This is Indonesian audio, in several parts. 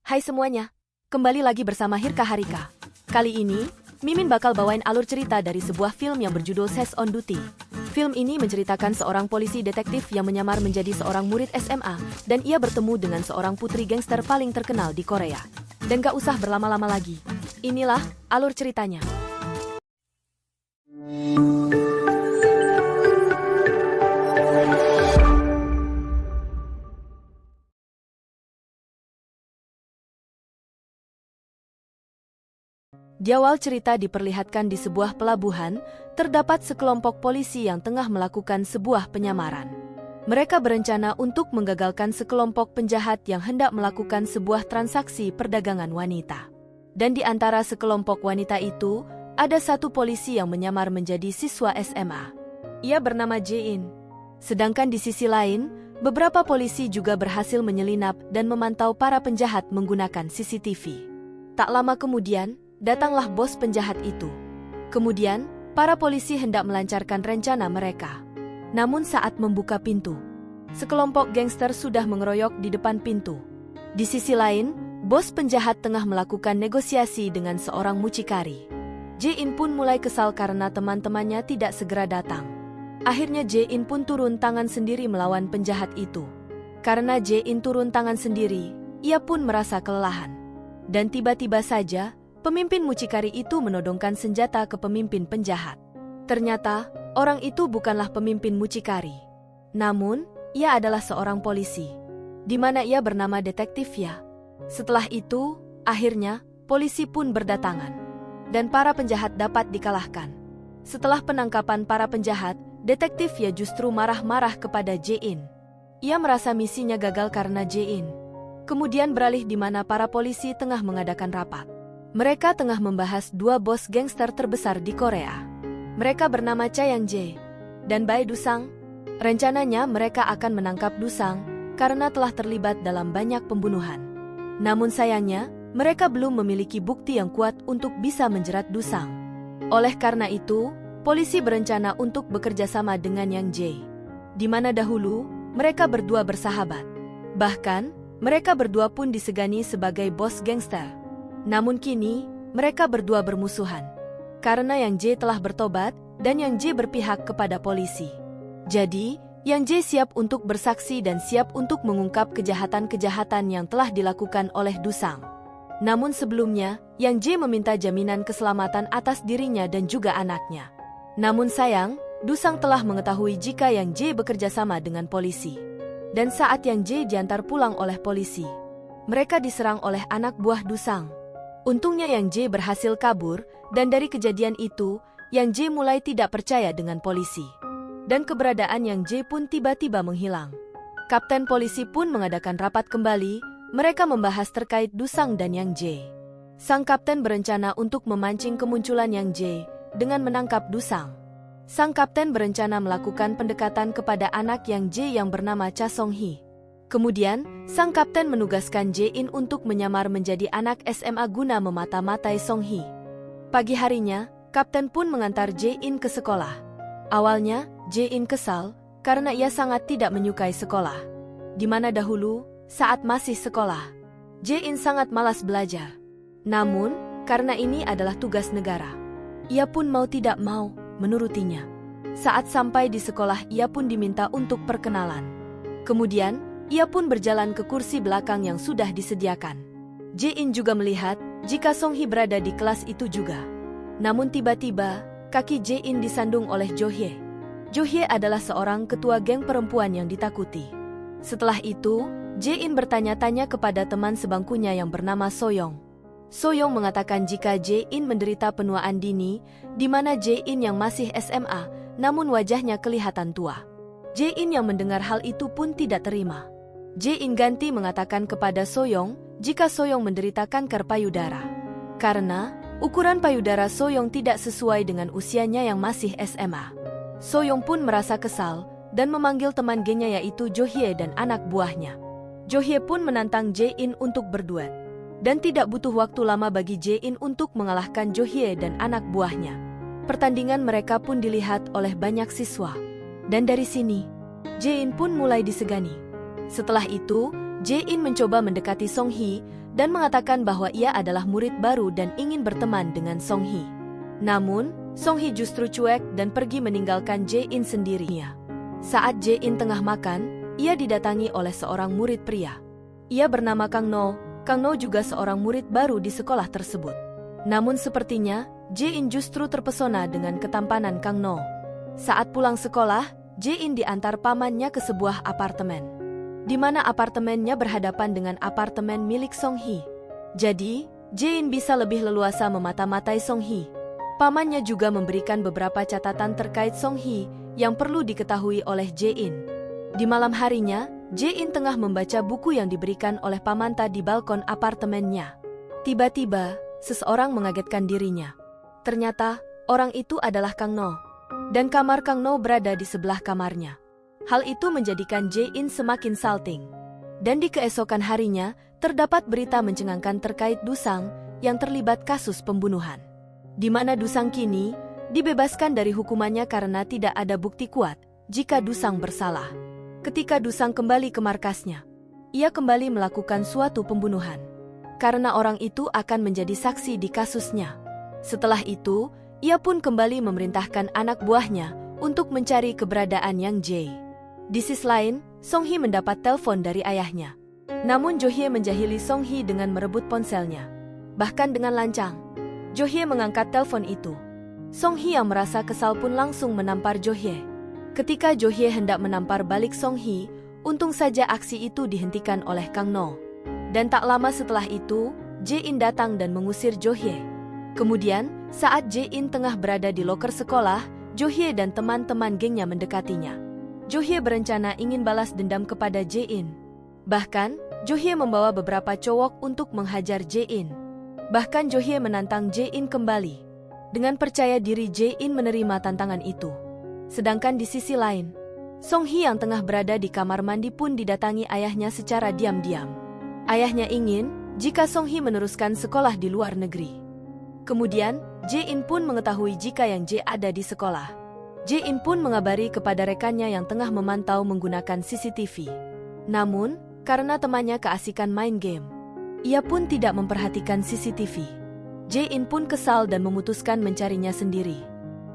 Hai semuanya, kembali lagi bersama Hirka Harika. Kali ini, Mimin bakal bawain alur cerita dari sebuah film yang berjudul Ses on Duty. Film ini menceritakan seorang polisi detektif yang menyamar menjadi seorang murid SMA dan ia bertemu dengan seorang putri gangster paling terkenal di Korea. Dan gak usah berlama-lama lagi, inilah alur ceritanya. Di awal cerita diperlihatkan di sebuah pelabuhan, terdapat sekelompok polisi yang tengah melakukan sebuah penyamaran. Mereka berencana untuk menggagalkan sekelompok penjahat yang hendak melakukan sebuah transaksi perdagangan wanita. Dan di antara sekelompok wanita itu, ada satu polisi yang menyamar menjadi siswa SMA. Ia bernama Jae-in. Sedangkan di sisi lain, beberapa polisi juga berhasil menyelinap dan memantau para penjahat menggunakan CCTV. Tak lama kemudian, datanglah bos penjahat itu. Kemudian, para polisi hendak melancarkan rencana mereka. Namun saat membuka pintu, sekelompok gangster sudah mengeroyok di depan pintu. Di sisi lain, bos penjahat tengah melakukan negosiasi dengan seorang mucikari. Jae-in pun mulai kesal karena teman-temannya tidak segera datang. Akhirnya Jae-in pun turun tangan sendiri melawan penjahat itu. Karena Jae-in turun tangan sendiri, ia pun merasa kelelahan. Dan tiba-tiba saja, pemimpin mucikari itu menodongkan senjata ke pemimpin penjahat. Ternyata, orang itu bukanlah pemimpin mucikari. Namun, ia adalah seorang polisi, di mana ia bernama Detektif Ya. Setelah itu, akhirnya, polisi pun berdatangan. Dan para penjahat dapat dikalahkan. Setelah penangkapan para penjahat, Detektif Ya justru marah-marah kepada Jae-in. Ia merasa misinya gagal karena Jae-in kemudian beralih di mana para polisi tengah mengadakan rapat. Mereka tengah membahas dua bos gangster terbesar di Korea. Mereka bernama Cha Yang-jae dan Bae Dusang. Rencananya mereka akan menangkap Dusang karena telah terlibat dalam banyak pembunuhan. Namun sayangnya, mereka belum memiliki bukti yang kuat untuk bisa menjerat Dusang. Oleh karena itu, polisi berencana untuk bekerja sama dengan Yang Jae, di mana dahulu mereka berdua bersahabat. Bahkan, mereka berdua pun disegani sebagai bos gangster. Namun kini, mereka berdua bermusuhan. Karena Yang Jae telah bertobat, dan Yang Jae berpihak kepada polisi. Jadi, Yang Jae siap untuk bersaksi dan siap untuk mengungkap kejahatan-kejahatan yang telah dilakukan oleh Dusang. Namun sebelumnya, Yang Jae meminta jaminan keselamatan atas dirinya dan juga anaknya. Namun sayang, Dusang telah mengetahui jika Yang Jae bekerja sama dengan polisi. Dan saat Yang Jae diantar pulang oleh polisi, mereka diserang oleh anak buah Dusang. Untungnya Yang Jae berhasil kabur, dan dari kejadian itu, Yang Jae mulai tidak percaya dengan polisi. Dan keberadaan Yang Jae pun tiba-tiba menghilang. Kapten polisi pun mengadakan rapat kembali, mereka membahas terkait Dusang dan Yang Jae. Sang kapten berencana untuk memancing kemunculan Yang Jae dengan menangkap Dusang. Sang kapten berencana melakukan pendekatan kepada anak Yang Jae yang bernama Cha Song-hee. Kemudian, sang kapten menugaskan Jae-in untuk menyamar menjadi anak SMA guna memata-matai Song-hee. Pagi harinya, kapten pun mengantar Jae-in ke sekolah. Awalnya, Jae-in kesal karena ia sangat tidak menyukai sekolah. Di mana dahulu, saat masih sekolah, Jae-in sangat malas belajar. Namun, karena ini adalah tugas negara, ia pun mau tidak mau menurutinya. Saat sampai di sekolah, ia pun diminta untuk perkenalan. Kemudian, ia pun berjalan ke kursi belakang yang sudah disediakan. Jae-in juga melihat jika Song-hee berada di kelas itu juga. Namun tiba-tiba, kaki Jae-in disandung oleh Jo-hye. Jo-hye adalah seorang ketua geng perempuan yang ditakuti. Setelah itu, Jae-in bertanya-tanya kepada teman sebangkunya yang bernama So-young. So-young mengatakan jika Jae-in menderita penuaan dini, di mana Jae-in yang masih SMA, namun wajahnya kelihatan tua. Jae-in yang mendengar hal itu pun tidak terima. Jae-in ganti mengatakan kepada So-young jika So-young menderita kanker payudara. Karena ukuran payudara So-young tidak sesuai dengan usianya yang masih SMA. So-young pun merasa kesal dan memanggil teman gengnya yaitu Jo-hye dan anak buahnya. Jo-hye pun menantang Jae-in untuk berduet. Dan tidak butuh waktu lama bagi Jae-in untuk mengalahkan Jo-hye dan anak buahnya. Pertandingan mereka pun dilihat oleh banyak siswa. Dan dari sini, Jae-in pun mulai disegani. Setelah itu, Jae-in mencoba mendekati Song-hee dan mengatakan bahwa ia adalah murid baru dan ingin berteman dengan Song Hee. Namun, Song Hee justru cuek dan pergi meninggalkan Jae-in sendirinya. Saat Jae-in tengah makan, ia didatangi oleh seorang murid pria. Ia bernama Kang No. Kang No juga seorang murid baru di sekolah tersebut. Namun sepertinya, Jae-in justru terpesona dengan ketampanan Kang No. Saat pulang sekolah, Jae-in diantar pamannya ke sebuah apartemen, di mana apartemennya berhadapan dengan apartemen milik Song Hee. Jadi, Jae-in bisa lebih leluasa memata-matai Song Hee. Pamannya juga memberikan beberapa catatan terkait Song Hee yang perlu diketahui oleh Jae-in. Di malam harinya, Jae-in tengah membaca buku yang diberikan oleh pamanta di balkon apartemennya. Tiba-tiba, seseorang mengagetkan dirinya. Ternyata, orang itu adalah Kang No. Dan kamar Kang No berada di sebelah kamarnya. Hal itu menjadikan Jae-in semakin salting. Dan di keesokan harinya, terdapat berita mencengangkan terkait Dusang yang terlibat kasus pembunuhan. Di mana Dusang kini dibebaskan dari hukumannya karena tidak ada bukti kuat jika Dusang bersalah. Ketika Dusang kembali ke markasnya, ia kembali melakukan suatu pembunuhan. Karena orang itu akan menjadi saksi di kasusnya. Setelah itu, ia pun kembali memerintahkan anak buahnya untuk mencari keberadaan Yang Jae. Di sisi lain, Song Hee mendapat telepon dari ayahnya. Namun Jo Hye menjahili Song Hee dengan merebut ponselnya. Bahkan dengan lancang, Jo Hye mengangkat telepon itu. Song Hee yang merasa kesal pun langsung menampar Jo Hye. Ketika Jo Hye hendak menampar balik Song Hee, untung saja aksi itu dihentikan oleh Kang No. Dan tak lama setelah itu, Jae-in datang dan mengusir Jo Hye. Kemudian, saat Jae-in tengah berada di loker sekolah, Jo Hye dan teman-teman gengnya mendekatinya. Jo Hye berencana ingin balas dendam kepada Jae-in. Bahkan, Jo Hye membawa beberapa cowok untuk menghajar Jae-in. Bahkan Jo Hye menantang Jae-in kembali. Dengan percaya diri Jae-in menerima tantangan itu. Sedangkan di sisi lain, Song Hee yang tengah berada di kamar mandi pun didatangi ayahnya secara diam-diam. Ayahnya ingin jika Song Hee meneruskan sekolah di luar negeri. Kemudian, Jae-in pun mengetahui jika Yang Jae ada di sekolah. Jae-in pun mengabari kepada rekannya yang tengah memantau menggunakan CCTV. Namun, karena temannya keasikan main game, ia pun tidak memperhatikan CCTV. Jae-in pun kesal dan memutuskan mencarinya sendiri.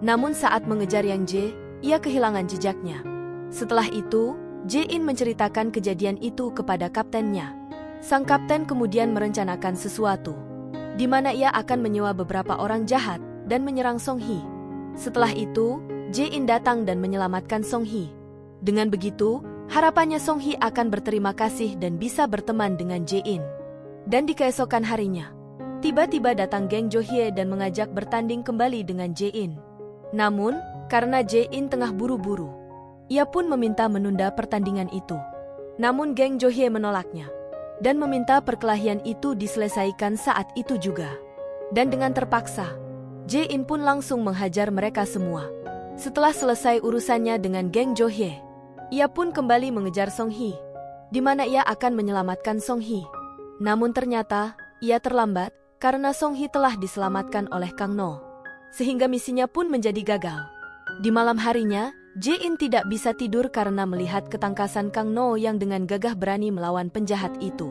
Namun saat mengejar Yang Jae, ia kehilangan jejaknya. Setelah itu, Jae-in menceritakan kejadian itu kepada kaptennya. Sang kapten kemudian merencanakan sesuatu, di mana ia akan menyewa beberapa orang jahat dan menyerang Song Hee. Setelah itu, Jae-in datang dan menyelamatkan Song Hee. Dengan begitu, harapannya Song Hee akan berterima kasih dan bisa berteman dengan Jae-in. Dan di keesokan harinya, tiba-tiba datang geng Jo Hye dan mengajak bertanding kembali dengan Jae-in. Namun, karena Jae-in tengah buru-buru, ia pun meminta menunda pertandingan itu. Namun geng Jo Hye menolaknya, dan meminta perkelahian itu diselesaikan saat itu juga. Dan dengan terpaksa, Jae-in pun langsung menghajar mereka semua. Setelah selesai urusannya dengan geng Jo Hye, ia pun kembali mengejar Song Hee, di mana ia akan menyelamatkan Song Hee. Namun ternyata, ia terlambat karena Song Hee telah diselamatkan oleh Kang No. Sehingga misinya pun menjadi gagal. Di malam harinya, Jae-in tidak bisa tidur karena melihat ketangkasan Kang No yang dengan gagah berani melawan penjahat itu.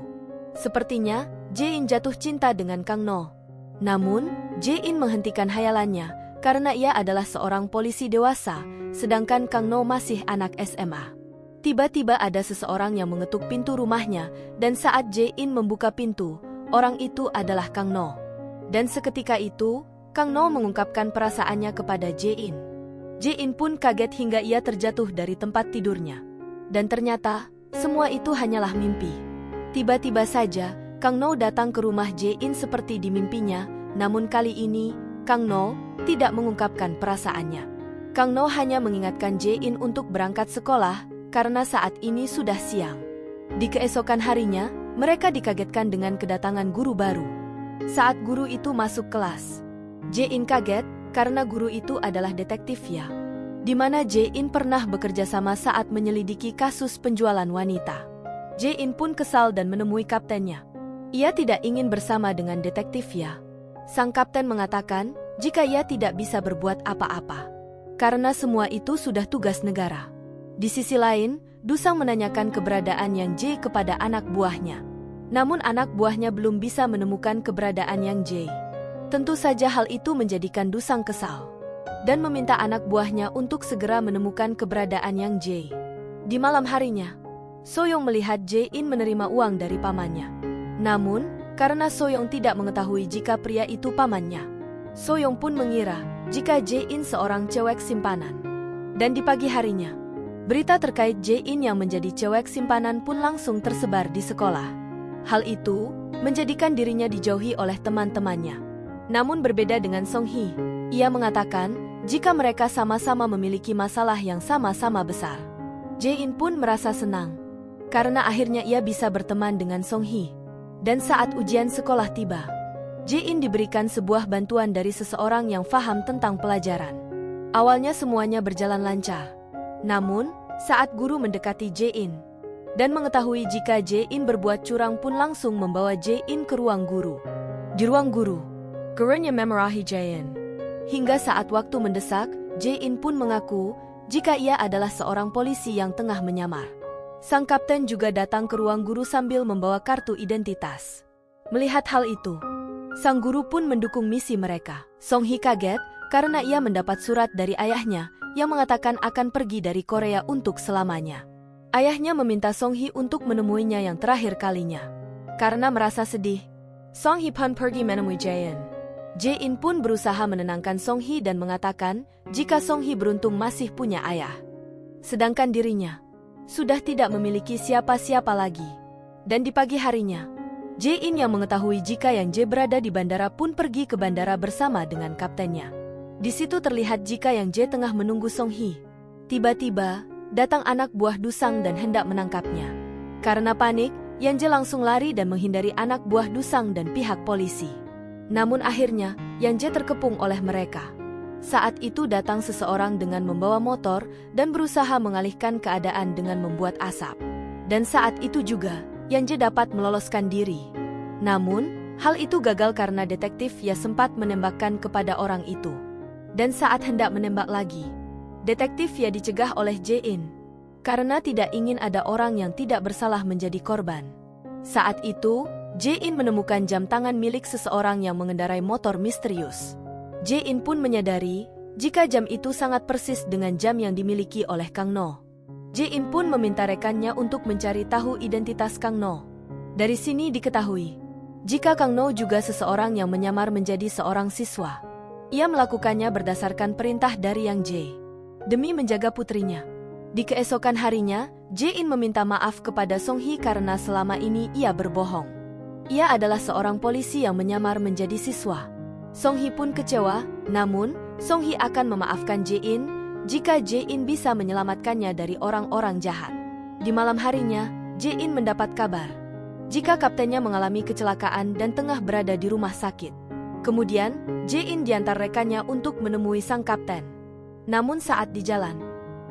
Sepertinya, Jae-in jatuh cinta dengan Kang No. Namun, Jae-in menghentikan hayalannya karena ia adalah seorang polisi dewasa, sedangkan Kang No masih anak SMA. Tiba-tiba ada seseorang yang mengetuk pintu rumahnya, dan saat Jae-in membuka pintu, orang itu adalah Kang No. Dan seketika itu, Kang No mengungkapkan perasaannya kepada Jae-in. Jae-in pun kaget hingga ia terjatuh dari tempat tidurnya. Dan ternyata, semua itu hanyalah mimpi. Tiba-tiba saja, Kang No datang ke rumah Jae-in seperti di mimpinya, namun kali ini, Kang No tidak mengungkapkan perasaannya. Kang No hanya mengingatkan Jae-in untuk berangkat sekolah, karena saat ini sudah siang. Di keesokan harinya, mereka dikagetkan dengan kedatangan guru baru. Saat guru itu masuk kelas, Jae-in kaget karena guru itu adalah detektif ya, di mana Jae-in pernah bekerja sama saat menyelidiki kasus penjualan wanita. Jae-in pun kesal dan menemui kaptennya. Ia tidak ingin bersama dengan detektif ya. Sang kapten mengatakan jika ia tidak bisa berbuat apa-apa, karena semua itu sudah tugas negara. Di sisi lain, Dusang menanyakan keberadaan Yang Jae kepada anak buahnya. Namun anak buahnya belum bisa menemukan keberadaan Yang Jae. Tentu saja hal itu menjadikan Dusang kesal dan meminta anak buahnya untuk segera menemukan keberadaan Yang Jae. Di malam harinya, Soyong melihat Jae-in menerima uang dari pamannya. Namun, karena Soyong tidak mengetahui jika pria itu pamannya, Soyong pun mengira jika Jae-in seorang cewek simpanan. Dan di pagi harinya, berita terkait Jae-in yang menjadi cewek simpanan pun langsung tersebar di sekolah. Hal itu menjadikan dirinya dijauhi oleh teman-temannya. Namun berbeda dengan Song Hee, ia mengatakan jika mereka sama-sama memiliki masalah yang sama-sama besar. Jae-in pun merasa senang karena akhirnya ia bisa berteman dengan Song Hee. Dan saat ujian sekolah tiba, Jae-in diberikan sebuah bantuan dari seseorang yang paham tentang pelajaran. Awalnya semuanya berjalan lancar. Namun, saat guru mendekati Jae-in dan mengetahui jika Jae-in berbuat curang pun langsung membawa Jae-in ke ruang guru. Di ruang guru, gurunya memarahi Jae-in. Hingga saat waktu mendesak, Jae-in pun mengaku jika ia adalah seorang polisi yang tengah menyamar. Sang kapten juga datang ke ruang guru sambil membawa kartu identitas. Melihat hal itu, sang guru pun mendukung misi mereka. Song Hee kaget karena ia mendapat surat dari ayahnya yang mengatakan akan pergi dari Korea untuk selamanya. Ayahnya meminta Song Hee untuk menemuinya yang terakhir kalinya. Karena merasa sedih, Song Hee pun pergi menemui Jae-in. Jae-in pun berusaha menenangkan Song Hee dan mengatakan jika Song Hee beruntung masih punya ayah. Sedangkan dirinya sudah tidak memiliki siapa-siapa lagi. Dan di pagi harinya, Jae-in yang mengetahui jika Yang Jae berada di bandara pun pergi ke bandara bersama dengan kaptennya. Di situ terlihat jika Yang Jae tengah menunggu Song Hee. Tiba-tiba, datang anak buah Dusang dan hendak menangkapnya. Karena panik, Yang Jae langsung lari dan menghindari anak buah Dusang dan pihak polisi. Namun akhirnya, Yang Jae terkepung oleh mereka. Saat itu datang seseorang dengan membawa motor dan berusaha mengalihkan keadaan dengan membuat asap. Dan saat itu juga, Yang Jae dapat meloloskan diri. Namun, hal itu gagal karena detektif Ya sempat menembakkan kepada orang itu. Dan saat hendak menembak lagi, detektif Ya dicegah oleh Jae-in karena tidak ingin ada orang yang tidak bersalah menjadi korban. Saat itu, Jae-in menemukan jam tangan milik seseorang yang mengendarai motor misterius. Jae-in pun menyadari jika jam itu sangat persis dengan jam yang dimiliki oleh Kang No. Jae-in pun meminta rekannya untuk mencari tahu identitas Kang No. Dari sini diketahui jika Kang No juga seseorang yang menyamar menjadi seorang siswa. Ia melakukannya berdasarkan perintah dari Yang Jae demi menjaga putrinya. Di keesokan harinya, Jae-in meminta maaf kepada Song Hee karena selama ini ia berbohong. Ia adalah seorang polisi yang menyamar menjadi siswa. Song Hee pun kecewa, namun Song Hee akan memaafkan Jae-in jika Jae-in bisa menyelamatkannya dari orang-orang jahat. Di malam harinya, Jae-in mendapat kabar jika kaptennya mengalami kecelakaan dan tengah berada di rumah sakit. Kemudian, Jae-in diantar rekannya untuk menemui sang kapten. Namun saat di jalan,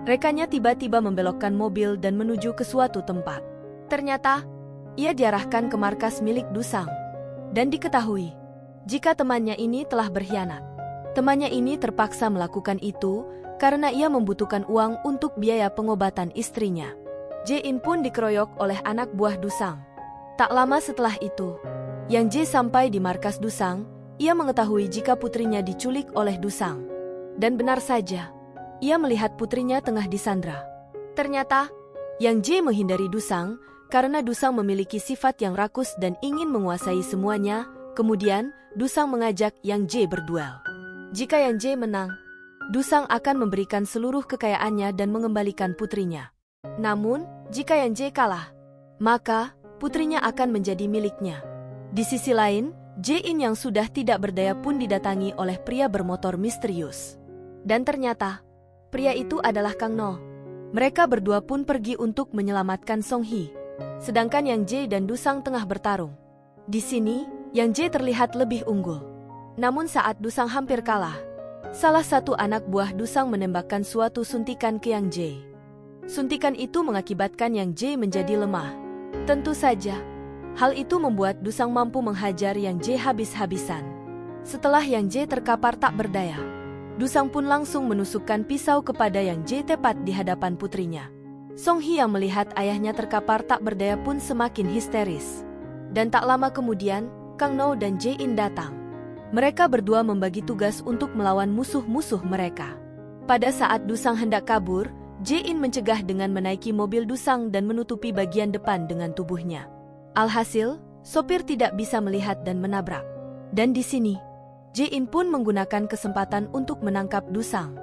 rekannya tiba-tiba membelokkan mobil dan menuju ke suatu tempat. Ternyata, ia diarahkan ke markas milik Dusang. Dan diketahui jika temannya ini telah berkhianat. Temannya ini terpaksa melakukan itu karena ia membutuhkan uang untuk biaya pengobatan istrinya. Jae-in pun dikeroyok oleh anak buah Dusang. Tak lama setelah itu, Yang Jae sampai di markas Dusang. Ia mengetahui jika putrinya diculik oleh Dusang. Dan benar saja, ia melihat putrinya tengah disandra. Ternyata, Yang Jae menghindari Dusang karena Dusang memiliki sifat yang rakus dan ingin menguasai semuanya. Kemudian, Dusang mengajak Yang Jae berduel. Jika Yang Jae menang, Dusang akan memberikan seluruh kekayaannya dan mengembalikan putrinya. Namun, jika Yang Jae kalah, maka putrinya akan menjadi miliknya. Di sisi lain, Jae-in yang sudah tidak berdaya pun didatangi oleh pria bermotor misterius. Dan ternyata, pria itu adalah Kang No. Mereka berdua pun pergi untuk menyelamatkan Song Hee. Sedangkan Yang Jae dan Dusang tengah bertarung. Di sini, Yang Jae terlihat lebih unggul. Namun saat Dusang hampir kalah, salah satu anak buah Dusang menembakkan suatu suntikan ke Yang Jae. Suntikan itu mengakibatkan Yang Jae menjadi lemah. Tentu saja, hal itu membuat Dusang mampu menghajar Yang Jae habis-habisan. Setelah Yang Jae terkapar tak berdaya, Dusang pun langsung menusukkan pisau kepada Yang Jae tepat di hadapan putrinya. Song Hee yang melihat ayahnya terkapar tak berdaya pun semakin histeris. Dan tak lama kemudian, Kang No dan Jae-in datang. Mereka berdua membagi tugas untuk melawan musuh-musuh mereka. Pada saat Dusang hendak kabur, Jae-in mencegah dengan menaiki mobil Dusang dan menutupi bagian depan dengan tubuhnya. Alhasil, sopir tidak bisa melihat dan menabrak. Dan di sini, Jae-in pun menggunakan kesempatan untuk menangkap Dusang.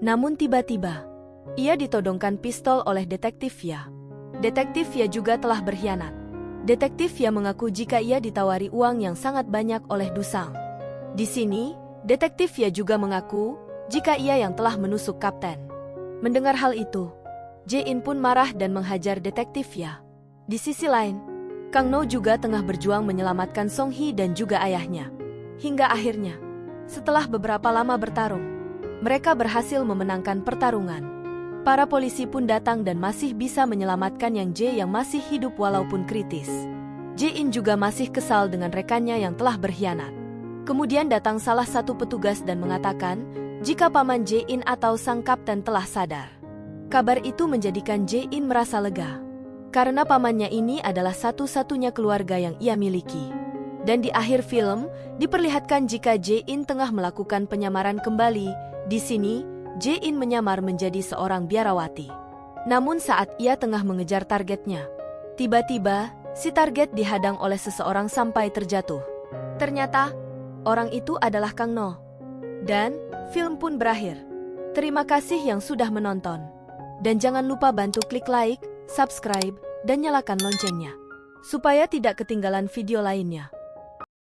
Namun tiba-tiba, ia ditodongkan pistol oleh detektif Ya. Detektif Ya juga telah berkhianat. Detektif Ya mengaku jika ia ditawari uang yang sangat banyak oleh Dusang. Di sini, detektif Ya juga mengaku jika ia yang telah menusuk kapten. Mendengar hal itu, Jae-in pun marah dan menghajar detektif Ya. Di sisi lain, Kang No juga tengah berjuang menyelamatkan Song Hee dan juga ayahnya. Hingga akhirnya, setelah beberapa lama bertarung, mereka berhasil memenangkan pertarungan. Para polisi pun datang dan masih bisa menyelamatkan Yang Jae yang masih hidup walaupun kritis. Jae-in juga masih kesal dengan rekannya yang telah berkhianat. Kemudian datang salah satu petugas dan mengatakan jika paman Jae-in atau sang kapten telah sadar. Kabar itu menjadikan Jae-in merasa lega, karena pamannya ini adalah satu-satunya keluarga yang ia miliki. Dan di akhir film, diperlihatkan jika Jae-in tengah melakukan penyamaran kembali. Di sini, Jae-in menyamar menjadi seorang biarawati. Namun saat ia tengah mengejar targetnya, tiba-tiba, si target dihadang oleh seseorang sampai terjatuh. Ternyata, orang itu adalah Kang No. Dan, film pun berakhir. Terima kasih yang sudah menonton. Dan jangan lupa bantu klik like, subscribe, dan nyalakan loncengnya, supaya tidak ketinggalan video lainnya.